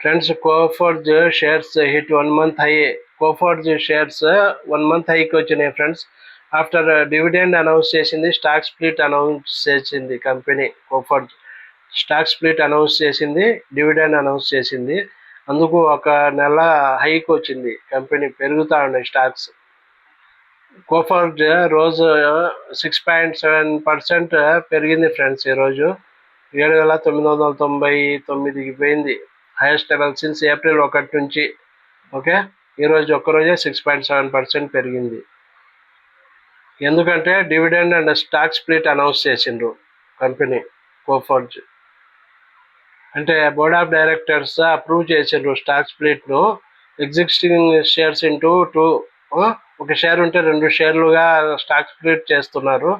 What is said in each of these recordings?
Friends, Coforge shares hit 1 month high. Coforge shares 1 month high వచ్చినాయి friends. After dividend announce చేసింది, stock split announce చేసింది company. కోఫర్జ్ stock split announce చేసింది, dividend announce చేసింది. అందుకు ఒక నెల హైక్ వచ్చింది, కంపెనీ పెరుగుతూ ఉన్నాయి స్టాక్స్. కోఫర్జ్ రోజు 6.7% పెరిగింది ఫ్రెండ్స్. ఈరోజు 7,999కి పోయింది, హైయెస్ట్ లెవెల్ సిన్స్ ఏప్రిల్ 1 నుంచి. ఓకే, ఈరోజు ఒక్కరోజే 6.7% పెరిగింది. ఎందుకంటే dividend and stock split announce చేసిండ్రు కంపెనీ కోఫర్జ్. అంటే బోర్డ్ ఆఫ్ డైరెక్టర్స్ అప్రూవ్ చేసిండ్రు స్టాక్ స్ప్లిట్ను. ఎగ్జిస్టింగ్ షేర్స్ ఇంటూ 2, ఒక షేర్ ఉంటే 2 షేర్లుగా స్టాక్ స్ప్లిట్ చేస్తున్నారు.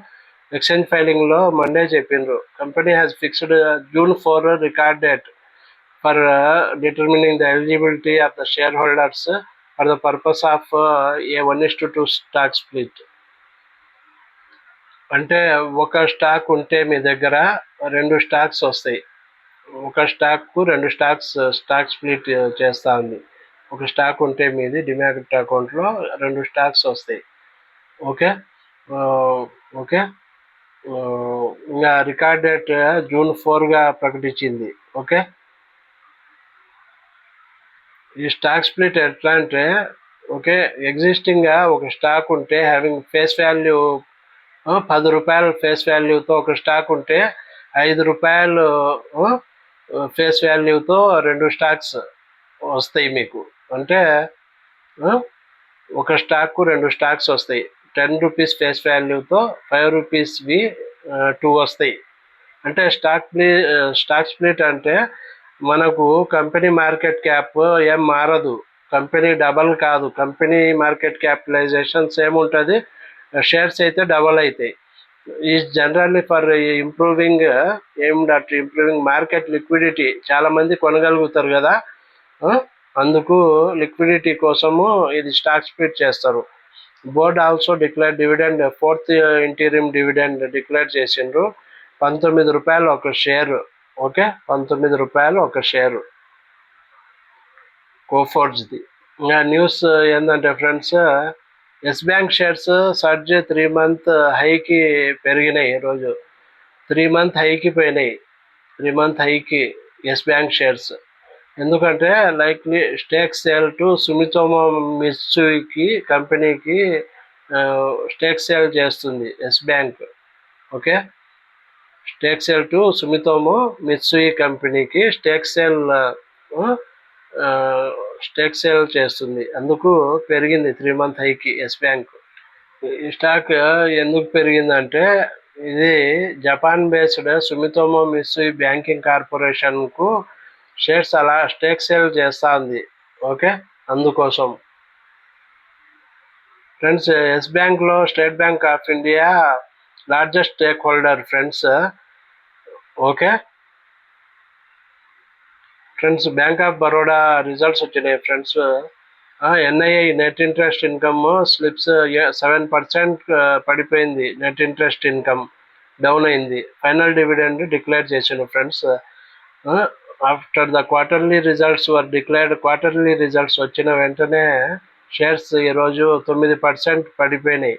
ఎక్స్చేంజ్ ఫైలింగ్లో మండే చెప్పిండ్రు. Company has fixed June 4 record date for determining the eligibility of the share holders for the purpose of A 1:2 stock split. అంటే ఒక stock ఉంటే మీ దగ్గర 2 stocks వస్తాయి. ఒక స్టాక్కు 2 స్టాక్ స్ప్లిట్ చేస్తూ ఉంది. ఒక స్టాక్ ఉంటే మీది డిమాట్ అకౌంట్లో 2 స్టాక్స్ వస్తాయి. ఓకే ఓకే ఇంకా రికార్డ్ డేట్ June 4గా ప్రకటించింది. ఓకే, ఈ స్టాక్ స్ప్లిట్ ఎట్లా అంటే, ఓకే, ఎగ్జిస్టింగ్గా ఒక స్టాక్ ఉంటే హ్యావింగ్ ఫేస్ వాల్యూ 10 రూపాయలు ఫేస్ వాల్యూతో ఒక స్టాక్ ఉంటే 5 రూపాయలు ఫేస్ వాల్యూతో 2 స్టాక్స్ వస్తాయి మీకు. అంటే ఒక స్టాక్కు 2 స్టాక్స్ వస్తాయి. 10 రూపీస్ ఫేస్ వాల్యూతో 5 రూపీస్వి 2 వస్తాయి. అంటే స్టాక్ స్ప్లిట్ అంటే మనకు కంపెనీ మార్కెట్ క్యాప్ ఏం మారదు, కంపెనీ డబల్ కాదు, కంపెనీ మార్కెట్ క్యాపిటలైజేషన్ సేమ్ ఉంటుంది, షేర్స్ అయితే డబల్ అవుతాయి. Is generally for improving improving market liquidity. చాలామంది కొనగలుగుతారు కదా, అందుకు లిక్విడిటీ కోసము ఇది స్టాక్ స్ప్లిట్ చేస్తారు. Board also declare dividend, 4th interim dividend declare చేసిండ్రు. 19 రూపాయలు ఒక షేరు. ఓకే, 19 రూపాయలు ఒక షేరు కోఫోర్జ్ది. ఇంకా న్యూస్ ఏంటంటే friends, Yes bank shares surge 3 month హైకి పెరిగినాయి. ఈరోజు 3 month హైకి పోయినాయి. 3 month హైకి ఎస్ బ్యాంక్ షేర్స్. ఎందుకంటే likely stake sale to Sumitomo Mitsui కంపెనీకి స్టేక్ సేల్ చేస్తుంది Yes bank. Okay, stake sale to Sumitomo Mitsui కంపెనీకి స్టేక్ సేల్ చేస్తుంది. అందుకు పెరిగింది 3 month హైకి ఎస్ బ్యాంక్. ఈ స్టాక్ ఎందుకు పెరిగిందంటే, ఇది Japan based Sumitomo Mitsui banking కార్పొరేషన్కు షేర్స్ అలా స్టేక్ సేల్ చేస్తూ ఉంది. ఓకే, అందుకోసం ఫ్రెండ్స్. ఎస్ బ్యాంక్లో State Bank of India largest stakeholder friends. Okay friends, Bank of Baroda results వచ్చినాయి friends. NII net interest income slips 7% పడిపోయింది. నెట్ ఇంట్రెస్ట్ ఇన్కమ్ డౌన్ అయింది. Final dividend declare చేసాను friends. After the quarterly results were declared. Quarterly results వచ్చిన వెంటనే shares ఈరోజు 9% పడిపోయినాయి.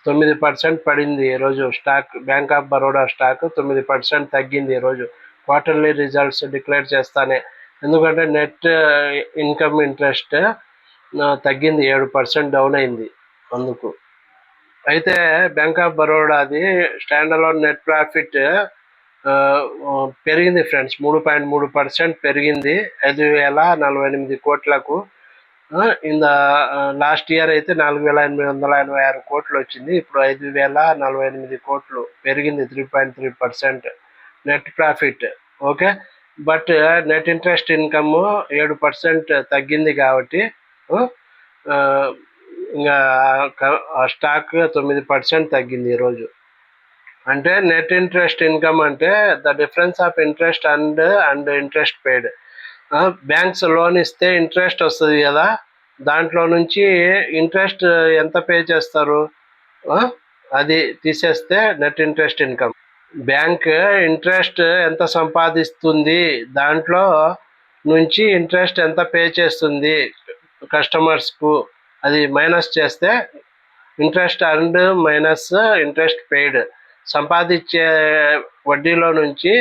9% పడింది ఈరోజు stock. Bank of Baroda stock 9% తగ్గింది ఈరోజు క్వార్టర్లీ రిజల్ట్స్ డిక్లేర్ చేస్తానే. ఎందుకంటే నెట్ ఇన్కమ్ ఇంట్రెస్ట్ తగ్గింది, 7% డౌన్ అయింది అందుకు. అయితే బ్యాంక్ ఆఫ్ బరోడాది స్టాండ్ అలోన్ నెట్ ప్రాఫిట్ పెరిగింది ఫ్రెండ్స్, 3.3% పెరిగింది, 5,048 కోట్లకు. ఇన్ ద లాస్ట్ ఇయర్ అయితే 4,886 కోట్లు వచ్చింది. ఇప్పుడు 5,048 కోట్లు పెరిగింది, 3.3% net profit. Okay, but net interest income 7% తగ్గింది కాబట్టి ఇంకా స్టాక్ 9% తగ్గింది ఈరోజు. అంటే నెట్ ఇంట్రెస్ట్ ఇన్కమ్ అంటే the difference of interest and interest paid. Banks loan ఇస్తే ఇంట్రెస్ట్ వస్తుంది కదా, దాంట్లో నుంచి ఇంట్రెస్ట్ ఎంత పే చేస్తారు అది తీసేస్తే net interest income. Bank interest ఎంత సంపాదిస్తుంది దాంట్లో నుంచి ఇంట్రెస్ట్ ఎంత పే చేస్తుంది కస్టమర్స్కు, అది మైనస్ చేస్తే interest earned minus interest paid, సంపాదించే వడ్డీలో నుంచి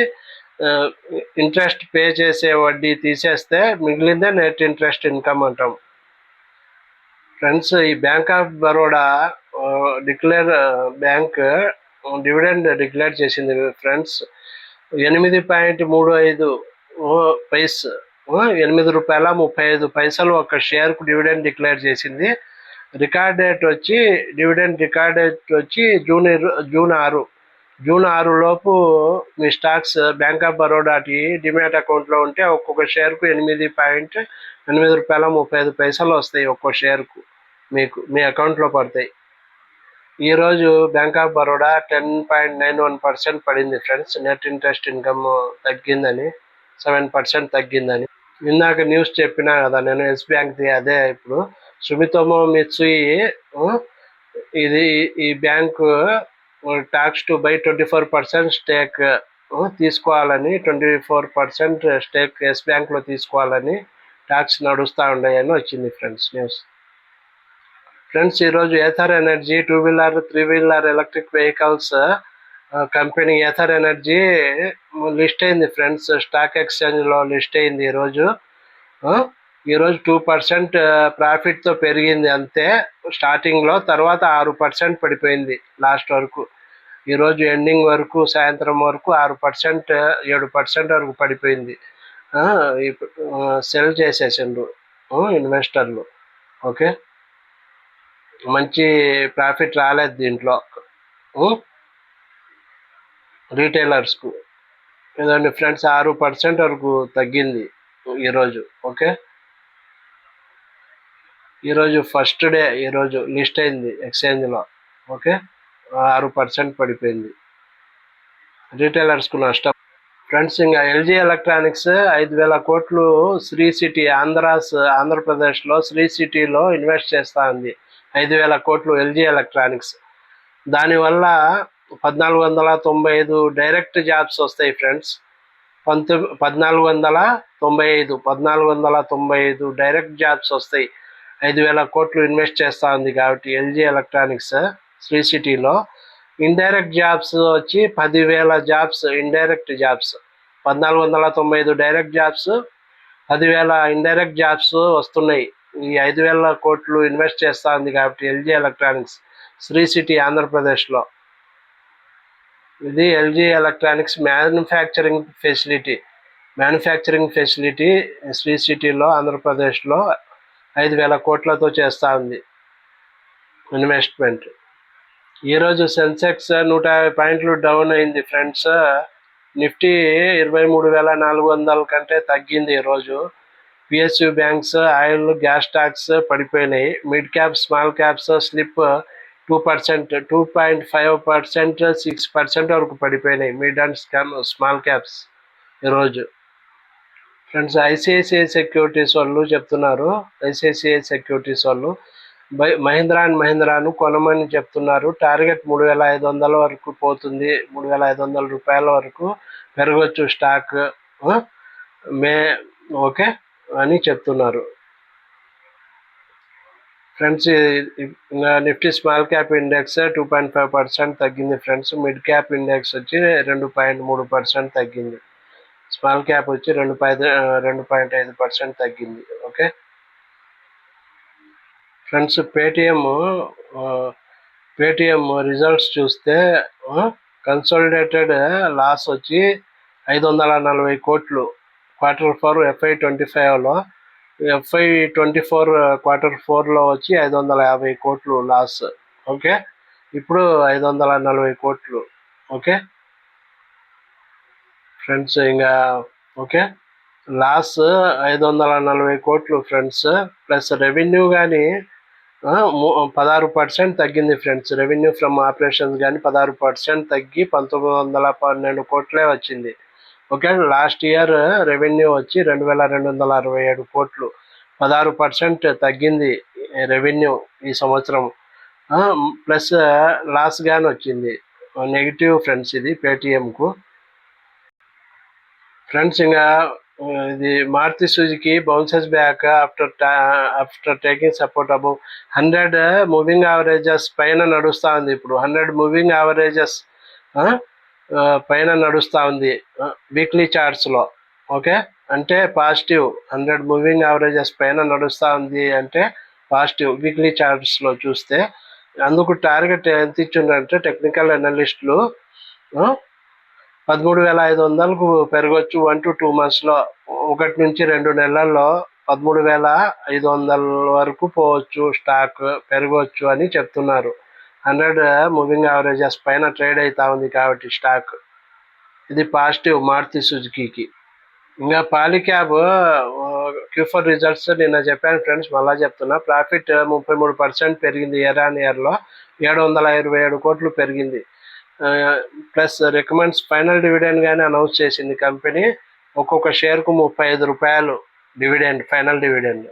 ఇంట్రెస్ట్ పే చేసే వడ్డీ తీసేస్తే మిగిలిందే నెట్ ఇంట్రెస్ట్ ఇన్కమ్ అంటాం. ఫ్రెండ్స్, ఈ bank of Baroda bank dividend declare చేసింది ఫ్రెండ్స్. 8.35 పైస్, ₹8.35 ఒక షేర్కు డివిడెండ్ డిక్లేర్ చేసింది. రికార్డ్ డేట్ వచ్చి జూన్ 6 లోపు మీ స్టాక్స్ బ్యాంక్ ఆఫ్ బరోడాకి డిమాట్ అకౌంట్లో ఉంటే ఒక్కొక్క షేర్కు ₹8.35 వస్తాయి. ఒక్కో షేర్కు మీకు మీ అకౌంట్లో పడతాయి. ఈరోజు బ్యాంక్ ఆఫ్ బరోడా 10.91% పడింది ఫ్రెండ్స్. నెట్ ఇంట్రెస్ట్ ఇన్కమ్ తగ్గిందని, 7% తగ్గిందని. ఇందాక న్యూస్ చెప్పినా కదా నేను, ఎస్ బ్యాంక్ది అదే. ఇప్పుడు సుమితోమో మిత్సుయి ఇది ఈ bank talks to buy 24% stake తీసుకోవాలని, 24% స్టేక్ ఎస్ బ్యాంక్లో తీసుకోవాలని టాక్స్ నడుస్తూ ఉన్నాయని వచ్చింది ఫ్రెండ్స్ న్యూస్. ఫ్రెండ్స్, ఈరోజు Ather Energy two wheeler three wheeler electric vehicles company Ather Energy list అయింది ఫ్రెండ్స్. స్టాక్ ఎక్స్చేంజ్లో లిస్ట్ అయింది ఈరోజు. 2% ప్రాఫిట్తో పెరిగింది అంతే స్టార్టింగ్లో, తర్వాత 6% పడిపోయింది లాస్ట్ వరకు. ఈరోజు ఎండింగ్ వరకు, సాయంత్రం వరకు 6%, 7% వరకు పడిపోయింది. సెల్ చేసేసిండ్రు ఇన్వెస్టర్లు. ఓకే, మంచి ప్రాఫిట్ రాలేదు దీంట్లో రీటైలర్స్కు. ఇదండి ఫ్రెండ్స్, 6% వరకు తగ్గింది ఈరోజు. ఓకే, ఈరోజు ఫస్ట్ డే, ఈరోజు లిస్ట్ అయింది ఎక్స్చేంజ్లో. ఓకే, 6% పడిపోయింది, రీటైలర్స్కు నష్టం. ఫ్రెండ్స్, ఇంకా ఎల్జీ ఎలక్ట్రానిక్స్ 5,000 కోట్లు శ్రీ సిటీ ఆంధ్రప్రదేశ్లో శ్రీ సిటీలో ఇన్వెస్ట్ చేస్తూ ఉంది. 5,000 కోట్లు ఎల్జీ ఎలక్ట్రానిక్స్. దానివల్ల 1,495 డైరెక్ట్ జాబ్స్ వస్తాయి ఫ్రెండ్స్. 1,495 డైరెక్ట్ జాబ్స్ వస్తాయి. 5,000 కోట్లు ఇన్వెస్ట్ చేస్తూ ఉంది కాబట్టి ఎల్జీ ఎలక్ట్రానిక్స్ శ్రీ సిటీలో. ఇండైరెక్ట్ జాబ్స్ వచ్చి 10,000 jobs, indirect jobs. 1,495 direct jobs, 10,000 indirect jobs వస్తున్నాయి. ఈ 5,000 కోట్లు ఇన్వెస్ట్ చేస్తూ ఉంది కాబట్టి ఎల్జీ ఎలక్ట్రానిక్స్ శ్రీ సిటీ ఆంధ్రప్రదేశ్లో. ఇది LG electronics manufacturing facility Sri సిటీలో ఆంధ్రప్రదేశ్లో 5,000 కోట్లతో చేస్తూ ఉంది ఇన్వెస్ట్మెంట్. ఈరోజు సెన్సెక్స్ 150 పాయింట్లు డౌన్ అయింది ఫ్రెండ్స్. నిఫ్టీ 23,400 కంటే తగ్గింది ఈరోజు. PSU banks, oil, gas stocks పడిపోయినాయి. Mid cap, small caps slip 2%, 2.5%, 6% వరకు పడిపోయినాయి మిడ్ అండ్ స్మాల్ క్యాప్స్ ఈరోజు. ఫ్రెండ్స్, ఐసిఐసిఐ సెక్యూరిటీస్ వాళ్ళు చెప్తున్నారు, మహీంద్రా అండ్ మహీంద్రాను కొనమని చెప్తున్నారు. టార్గెట్ 3,500 వరకు పోతుంది, 3,500 రూపాయల వరకు పెరగచ్చు స్టాక్ ఓకే అని చెప్తున్నారు friends. Nifty small cap index 2.5% తగ్గింది ఫ్రెండ్స్. మిడ్ క్యాప్ ఇండెక్స్ వచ్చి 2.3% తగ్గింది. స్మాల్ క్యాప్ వచ్చి 2.5% తగ్గింది. ఓకే ఫ్రెండ్స్, పేటిఎం రిజల్ట్స్ చూస్తే కన్సాలిడేటెడ్ లాస్ వచ్చి 540 కోట్లు Q4 FY25లో. FY24 Q4లో వచ్చి 550 కోట్లు లాస్. ఓకే, ఇప్పుడు 540 కోట్లు. ఓకే ఫ్రెండ్స్, ఇంకా ఓకే లాస్ 540 కోట్లు ఫ్రెండ్స్. ప్లస్ రెవెన్యూ కానీ 16% తగ్గింది ఫ్రెండ్స్. రెవెన్యూ ఫ్రమ్ ఆపరేషన్స్ కానీ 16% తగ్గి 1,912 కోట్లే వచ్చింది. ఓకే, లాస్ట్ ఇయర్ రెవెన్యూ వచ్చి 2,267 కోట్లు, 16% తగ్గింది రెవెన్యూ ఈ సంవత్సరం. ప్లస్ లాస్ కానీ వచ్చింది, నెగిటివ్ ఫ్రెండ్స్ ఇది పేటిఎంకు. ఫ్రెండ్స్, ఇంకా ఇది Maruti Suzuki bounces back after taking support above 100 moving averages పైన నడుస్తూ ఉంది. ఇప్పుడు 100 మూవింగ్ యావరేజెస్ పైన నడుస్తూ ఉంది వీక్లీ చార్ట్స్లో. ఓకే, అంటే పాజిటివ్. 100 మూవింగ్ యావరేజెస్ పైన నడుస్తూ ఉంది అంటే పాజిటివ్ వీక్లీ చార్ట్స్లో చూస్తే. అందుకు టార్గెట్ ఎంత ఇచ్చిందంటే టెక్నికల్ అనలిస్టులు 13,500కు పెరగవచ్చు 1 to 2 monthsలో. 1 నుంచి 2 నెలల్లో 13,500 వరకు పోవచ్చు, స్టాక్ పెరగవచ్చు అని చెప్తున్నారు. 100 మూవింగ్ యావరేజెస్ పైన ట్రేడ్ అవుతా ఉంది కాబట్టి స్టాక్. ఇది పాజిటివ్ మారుతి సుజుకీకి. ఇంకా పాలిక్యాబ్ Q4 రిజల్ట్స్ నిన్న చెప్పాను ఫ్రెండ్స్, మళ్ళా చెప్తున్నా. ప్రాఫిట్ 33% పెరిగింది ఇయర్ ఆన్ ఇయర్లో, 727 కోట్లు పెరిగింది. ప్లస్ రికమెండ్స్ ఫైనల్ డివిడెండ్ గానే అనౌన్స్ చేసింది కంపెనీ. ఒక్కొక్క షేర్కు 35 రూపాయలు డివిడెండ్, ఫైనల్ డివిడెండ్.